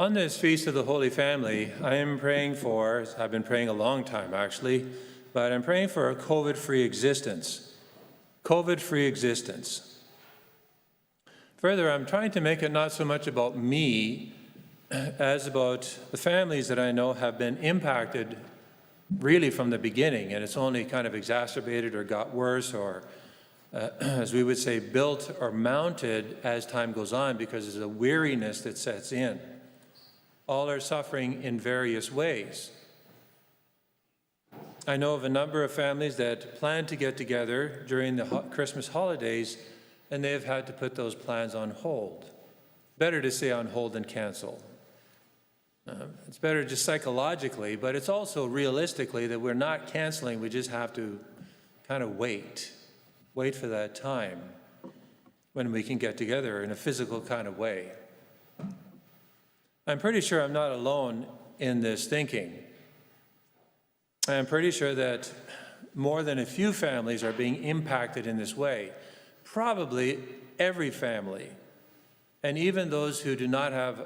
On this Feast of the Holy Family, I am praying for, I've been praying a long time actually, but I'm praying for a COVID-free existence. COVID-free existence. Further, I'm trying to make it not so much about me as about the families that I know have been impacted really from the beginning, and it's only kind of exacerbated or got worse or, as we would say, built or mounted as time goes on because there's a weariness that sets in. All are suffering in various ways. I know of a number of families that plan to get together during the Christmas holidays, and they have had to put those plans on hold. Better to say on hold than cancel. It's better just psychologically, but it's also realistically that we're not canceling. We just have to kind of wait for that time when we can get together in a physical kind of way. I'm pretty sure I'm not alone in this thinking. I'm pretty sure that more than a few families are being impacted in this way. Probably every family, and even those who do not have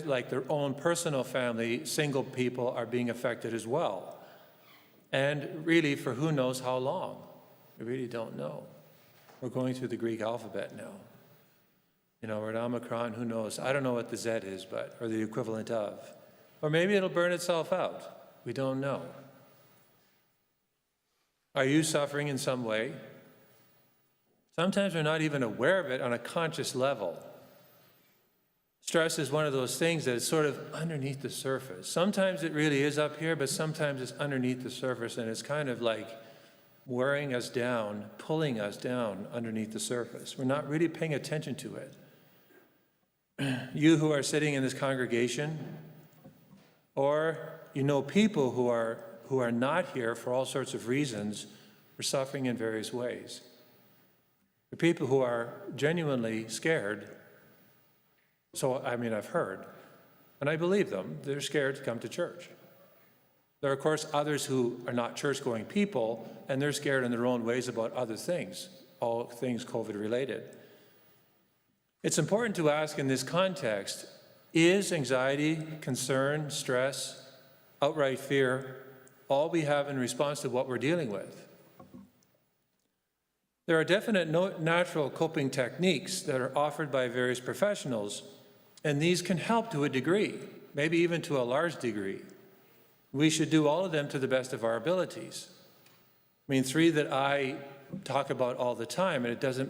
like their own personal family, single people are being affected as well. And really for who knows how long. We really don't know. We're going through the Greek alphabet now. You know, we're at Omicron, who knows? I don't know what the Z is, or the equivalent of. Or maybe it'll burn itself out. We don't know. Are you suffering in some way? Sometimes we're not even aware of it on a conscious level. Stress is one of those things that is sort of underneath the surface. Sometimes it really is up here, but sometimes it's underneath the surface, and it's kind of like wearing us down, pulling us down underneath the surface. We're not really paying attention to it. You who are sitting in this congregation, or you know people who are not here for all sorts of reasons, are suffering in various ways. The people who are genuinely scared, so I mean I've heard, and I believe them, they're scared to come to church. There are, of course, others who are not church-going people, and they're scared in their own ways about other things, all things COVID-related. It's important to ask in this context, is anxiety, concern, stress, outright fear, all we have in response to what we're dealing with? There are definite natural coping techniques that are offered by various professionals, and these can help to a degree, maybe even to a large degree. We should do all of them to the best of our abilities. I mean, three that I talk about all the time, and it doesn't,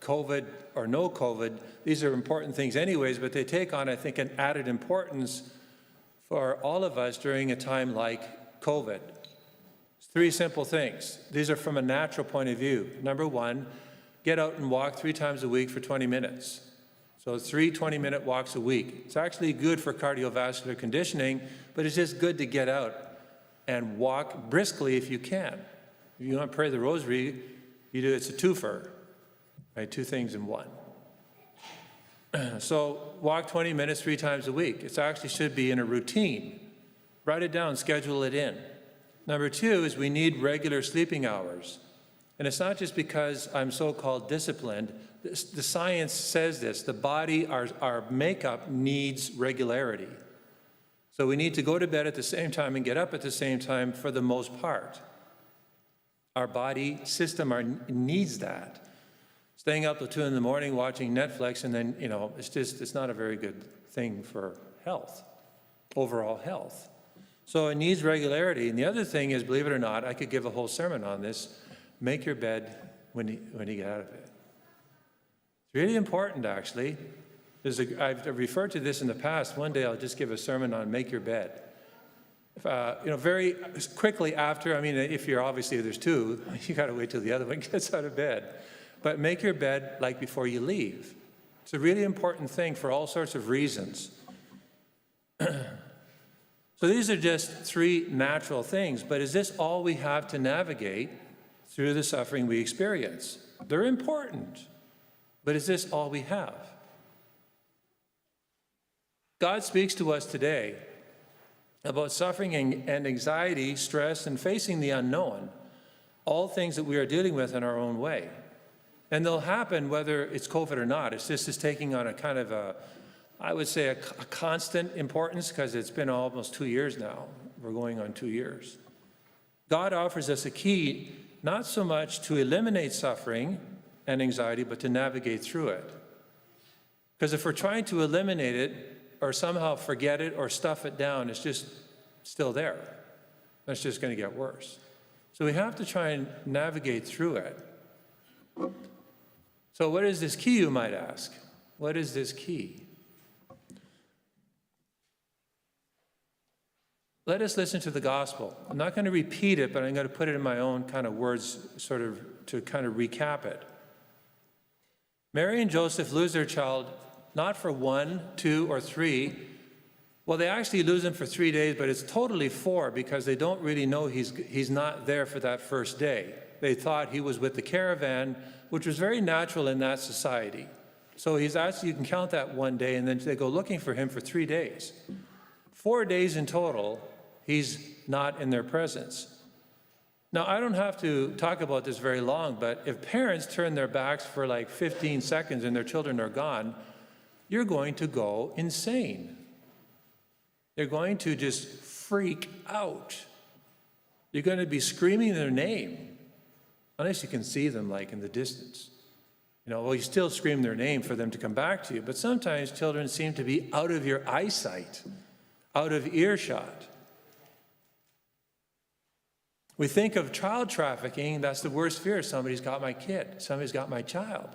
COVID or no COVID, these are important things anyways, but they take on, I think, an added importance for all of us during a time like COVID. Three simple things. These are from a natural point of view. Number one, get out and walk 3 times a week for 20 minutes. So 3 20-minute walks a week. It's actually good for cardiovascular conditioning, but it's just good to get out and walk briskly if you can. If you want to pray the rosary, it's a twofer, right? 2 things in one. So walk 20 minutes 3 times a week. It actually should be in a routine. Write it down, schedule it in. Number 2 is we need regular sleeping hours. And it's not just because I'm so-called disciplined. The science says this. The body, our makeup needs regularity. So we need to go to bed at the same time and get up at the same time for the most part. Our body system needs that. Staying up till 2 in the morning watching Netflix, and then, it's not a very good thing for health, overall health. So it needs regularity. And the other thing is, believe it or not, I could give a whole sermon on this, make your bed when you get out of it. It's really important, actually. I've referred to this in the past. One day I'll just give a sermon on make your bed. Very quickly after, if there's 2, you got to wait till the other one gets out of bed. But make your bed like before you leave. It's a really important thing for all sorts of reasons. So these are just 3 natural things, but is this all we have to navigate through the suffering we experience? They're important, but is this all we have? God speaks to us today about suffering and anxiety, stress, and facing the unknown, all things that we are dealing with in our own way. And they'll happen whether it's COVID or not. It's just taking on a kind of I would say, a constant importance because it's been almost 2 years now. We're going on 2 years. God offers us a key, not so much to eliminate suffering and anxiety, but to navigate through it. Because if we're trying to eliminate it or somehow forget it or stuff it down, it's just still there. It's just going to get worse. So we have to try and navigate through it. So what is this key, you might ask? What is this key? Let us listen to the gospel. I'm not going to repeat it, but I'm going to put it in my own kind of words, sort of to kind of recap it. Mary and Joseph lose their child not for 1, 2, or 3. Well, they actually lose him for 3 days, but it's totally 4 because they don't really know he's not there for that first day. They thought he was with the caravan, which was very natural in that society. So he's actually, you can count that 1 day, and then they go looking for him for 3 days. 4 days in total, he's not in their presence. Now, I don't have to talk about this very long, but if parents turn their backs for like 15 seconds and their children are gone, you're going to go insane. You're going to just freak out. You're going to be screaming their name, unless you can see them like in the distance. Well, you still scream their name for them to come back to you, but sometimes children seem to be out of your eyesight, out of earshot. We think of child trafficking, that's the worst fear. Somebody's got my kid, somebody's got my child.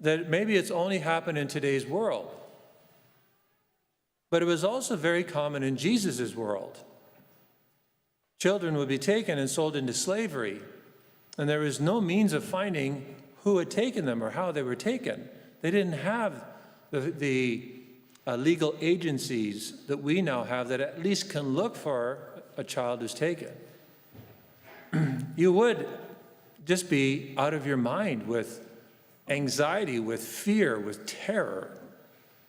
That maybe it's only happened in today's world. But it was also very common in Jesus' world. Children would be taken and sold into slavery, and there was no means of finding who had taken them or how they were taken. They didn't have the legal agencies that we now have that at least can look for a child who's taken. You would just be out of your mind with anxiety, with fear, with terror,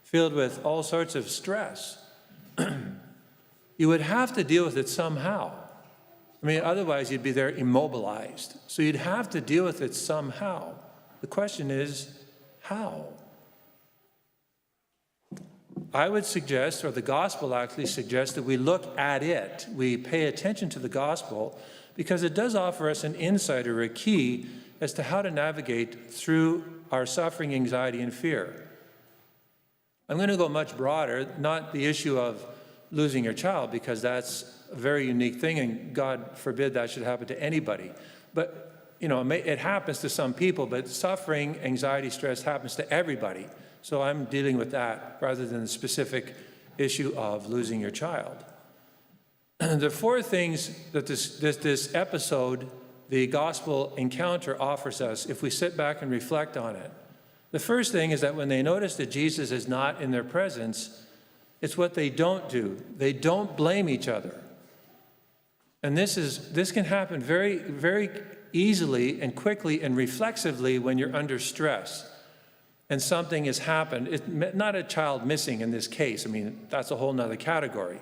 filled with all sorts of stress. You would have to deal with it somehow. Otherwise you'd be there immobilized. So you'd have to deal with it somehow. The question is, how? I would suggest, or the gospel actually suggests, that we look at it. We pay attention to the gospel because it does offer us an insight or a key as to how to navigate through our suffering, anxiety, and fear. I'm going to go much broader, not the issue of losing your child, because that's a very unique thing, and God forbid that should happen to anybody. But, it happens to some people, but suffering, anxiety, stress happens to everybody. So I'm dealing with that rather than the specific issue of losing your child. There are 4 things that this episode, the gospel encounter, offers us if we sit back and reflect on it. The first thing is that when they notice that Jesus is not in their presence, it's what they don't do. They don't blame each other. And this can happen very, very easily and quickly and reflexively when you're under stress and something has happened. It's not a child missing in this case. That's a whole nother category.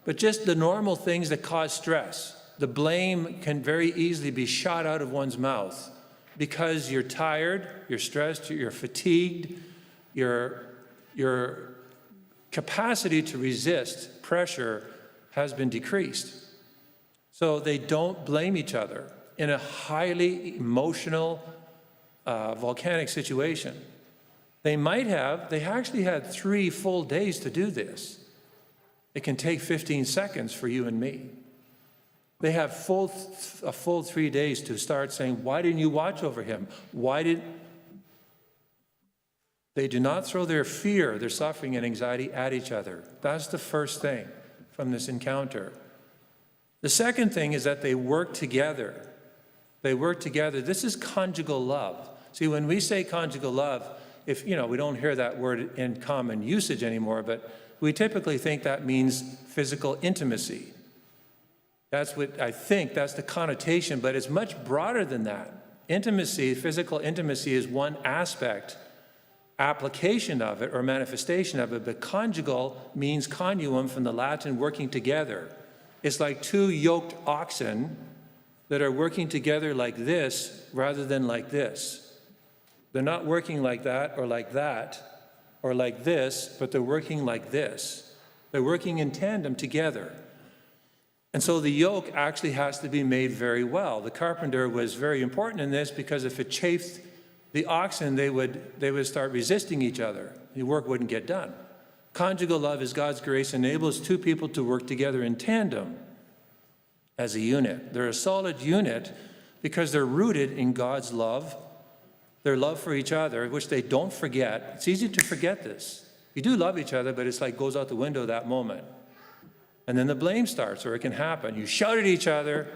But just the normal things that cause stress. The blame can very easily be shot out of one's mouth because you're tired, you're stressed, you're fatigued, your capacity to resist pressure has been decreased. So they don't blame each other in a highly emotional, volcanic situation. They actually had 3 full days to do this. It can take 15 seconds for you and me. They have a full 3 days to start saying, why didn't you watch over him? They do not throw their fear, their suffering and anxiety at each other. That's the first thing from this encounter. The second thing is that they work together. They work together. This is conjugal love. See, when we say conjugal love, we don't hear that word in common usage anymore, but we typically think that means physical intimacy. That's what I think, that's the connotation, but it's much broader than that. Intimacy, physical intimacy is one aspect, application of it or manifestation of it, but conjugal means connuum from the Latin working together. It's like 2 yoked oxen that are working together like this rather than like this. They're not working like that or like that. or like this, but they're working like this. They're working in tandem together. And so the yoke actually has to be made very well. The carpenter was very important in this because if it chafed the oxen, they would start resisting each other. The work wouldn't get done. Conjugal love is God's grace enables two people to work together in tandem as a unit. They're a solid unit because they're rooted in God's love, their love for each other, which they don't forget. It's easy to forget this. You do love each other, but it's like goes out the window that moment. And then the blame starts, or it can happen. You shout at each other,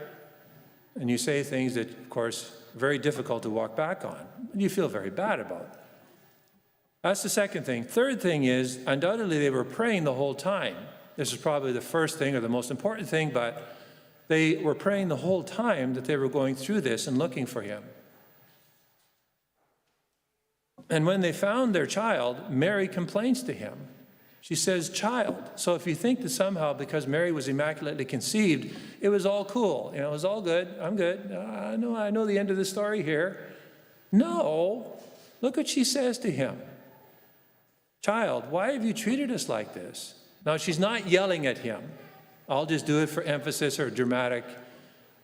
and you say things that, of course, are very difficult to walk back on, and you feel very bad about. That's the second thing. Third thing is, undoubtedly, they were praying the whole time. This is probably the first thing or the most important thing, but they were praying the whole time that they were going through this and looking for him. And when they found their child, Mary complains to him. She says, child. So if you think that somehow because Mary was immaculately conceived, it was all cool. It was all good. I'm good. I know the end of the story here. No. Look what she says to him. Child, why have you treated us like this? Now, she's not yelling at him. I'll just do it for emphasis or dramatic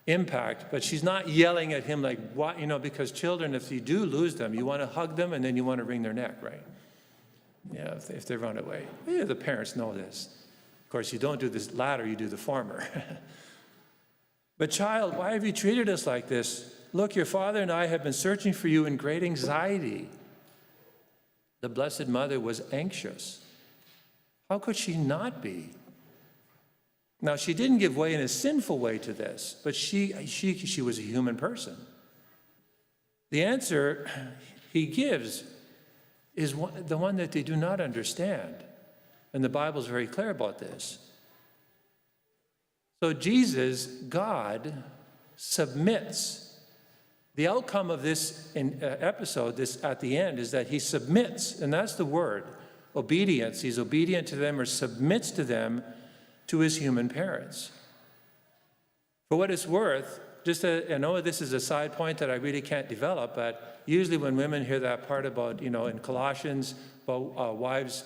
impact. But she's not yelling at him like, what? Because children, if you do lose them, you want to hug them and then you want to wring their neck, right? Yeah, if they run away. Yeah, the parents know this. Of course, you don't do this latter, you do the former. But child, why have you treated us like this? Look, your father and I have been searching for you in great anxiety. The Blessed Mother was anxious. How could she not be? Now, she didn't give way in a sinful way to this, but she was a human person. The answer he gives is the one that they do not understand. And the Bible is very clear about this. So Jesus, God, submits. The outcome of this episode, this at the end, is that he submits, and that's the word, obedience. He's obedient to them or submits to them to his human parents. For what it's worth, I know this is a side point that I really can't develop, but usually when women hear that part about, in Colossians, about wives,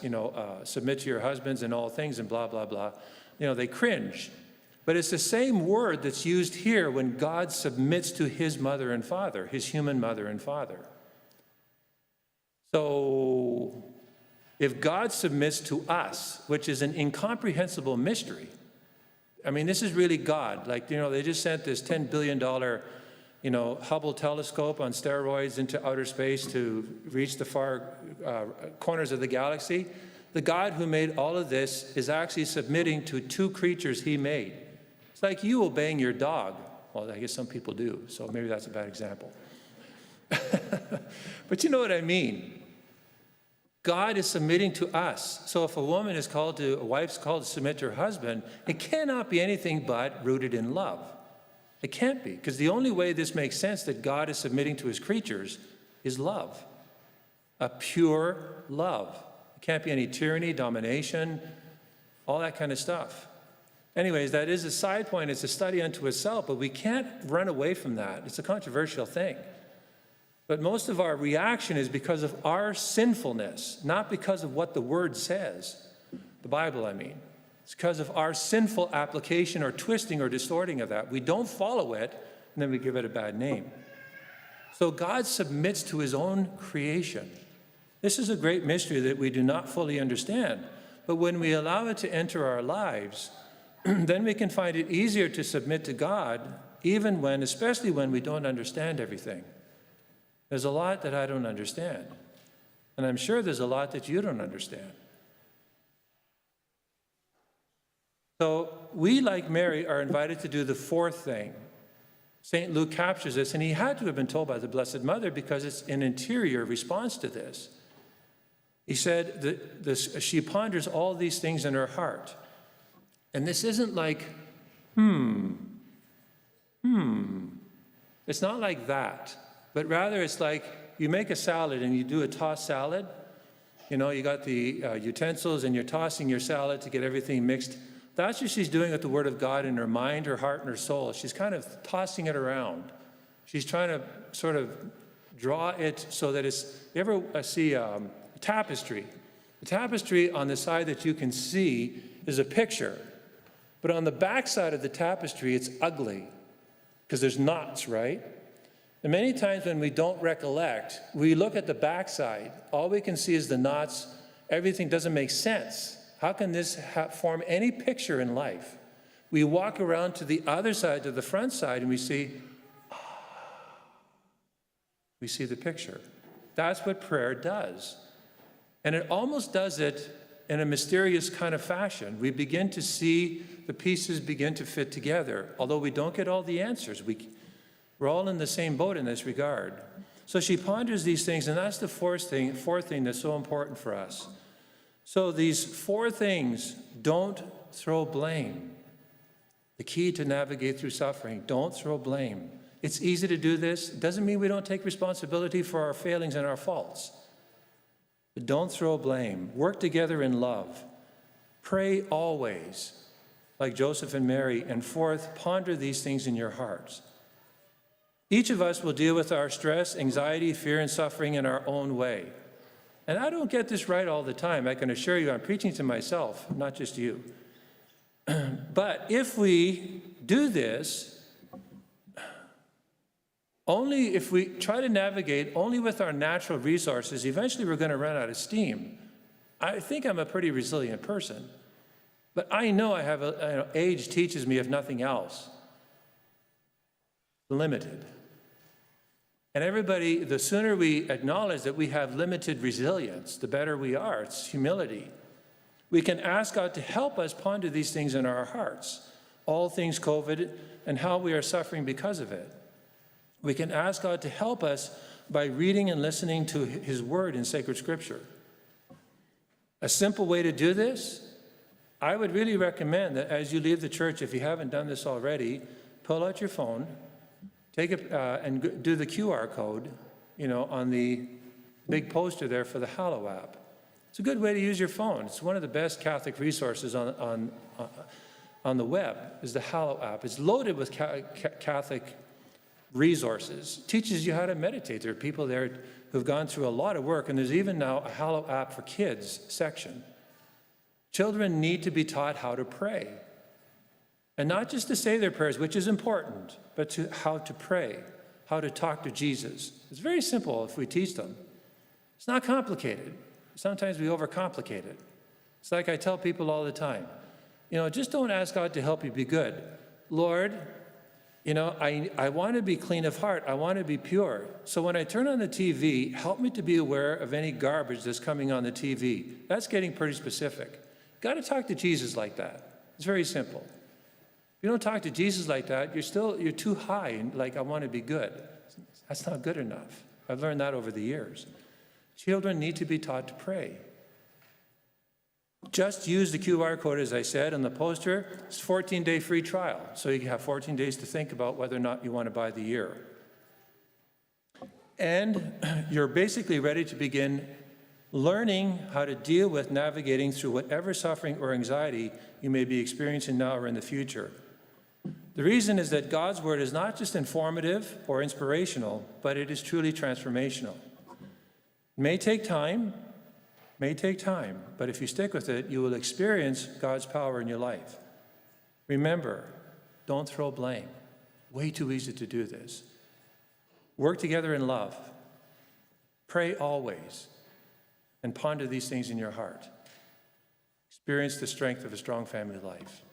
submit to your husbands in all things and blah, blah, blah, they cringe. But it's the same word that's used here when God submits to his mother and father, his human mother and father. So if God submits to us, which is an incomprehensible mystery, this is really God. They just sent this $10 billion, Hubble telescope on steroids into outer space to reach the far corners of the galaxy. The God who made all of this is actually submitting to two creatures he made. It's like you obeying your dog. Well, I guess some people do, so maybe that's a bad example. But you know what I mean. God is submitting to us. So if a wife's called to submit to her husband, it cannot be anything but rooted in love. It can't be, because the only way this makes sense that God is submitting to his creatures is love. A pure love. It can't be any tyranny, domination, all that kind of stuff. Anyways, that is a side point. It's a study unto itself, but we can't run away from that. It's a controversial thing. But most of our reaction is because of our sinfulness, not because of what the Word says. The Bible, I mean. It's because of our sinful application or twisting or distorting of that. We don't follow it, and then we give it a bad name. So God submits to his own creation. This is a great mystery that we do not fully understand. But when we allow it to enter our lives, then we can find it easier to submit to God, especially when we don't understand everything. There's a lot that I don't understand. And I'm sure there's a lot that you don't understand. So we, like Mary, are invited to do the fourth thing. St. Luke captures this, and he had to have been told by the Blessed Mother because it's an interior response to this. He said that she ponders all these things in her heart. And this isn't like, It's not like that. But rather it's like you make a salad and you do a tossed salad. You got the utensils and you're tossing your salad to get everything mixed. That's what she's doing with the Word of God in her mind, her heart, and her soul. She's kind of tossing it around. She's trying to sort of draw it so that it's, you ever see a tapestry? The tapestry on the side that you can see is a picture, but on the back side of the tapestry, it's ugly because there's knots, right? And many times when we don't recollect, we look at the back side. All we can see is the knots. Everything doesn't make sense. How can this form any picture in life? We walk around to the other side, to the front side, and we see the picture. That's what prayer does. And it almost does it in a mysterious kind of fashion. We begin to see the pieces begin to fit together. Although we don't get all the answers, we're all in the same boat in this regard. So she ponders these things, and that's the fourth thing that's so important for us. So these four things: don't throw blame. The key to navigate through suffering: don't throw blame. It's easy to do this. It doesn't mean we don't take responsibility for our failings and our faults. But don't throw blame. Work together in love. Pray always, like Joseph and Mary. And fourth, ponder these things in your hearts. Each of us will deal with our stress, anxiety, fear, and suffering in our own way. And I don't get this right all the time. I can assure you I'm preaching to myself, not just you. But if we do this, only if we try to navigate only with our natural resources, eventually we're going to run out of steam. I think I'm a pretty resilient person. But I know I have age teaches me, if nothing else, limited. And everybody, the sooner we acknowledge that we have limited resilience, the better we are. It's humility. We can ask God to help us ponder these things in our hearts, all things COVID and how we are suffering because of it. We can ask God to help us by reading and listening to his word in sacred scripture. A simple way to do this, I would really recommend that as you leave the church, if you haven't done this already, pull out your phone, take it and do the QR code, on the big poster there for the Hallow app. It's a good way to use your phone. It's one of the best Catholic resources on the web, is the Hallow app. It's loaded with Catholic resources. It teaches you how to meditate. There are people there who've gone through a lot of work, and there's even now a Hallow app for kids section. Children need to be taught how to pray. And not just to say their prayers, which is important, but how to pray, how to talk to Jesus. It's very simple if we teach them. It's not complicated. Sometimes we overcomplicate it. It's like I tell people all the time, just don't ask God to help you be good. Lord, I want to be clean of heart. I want to be pure. So when I turn on the TV, help me to be aware of any garbage that's coming on the TV. That's getting pretty specific. Got to talk to Jesus like that. It's very simple. If you don't talk to Jesus like that, you're too high and I want to be good. That's not good enough. I've learned that over the years. Children need to be taught to pray. Just use the QR code, as I said, on the poster. It's a 14-day free trial, so you can have 14 days to think about whether or not you want to buy the year. And you're basically ready to begin learning how to deal with navigating through whatever suffering or anxiety you may be experiencing now or in the future. The reason is that God's word is not just informative or inspirational, but it is truly transformational. It may take time, but if you stick with it, you will experience God's power in your life. Remember, don't throw blame. Way too easy to do this. Work together in love. Pray always, and ponder these things in your heart. Experience the strength of a strong family life.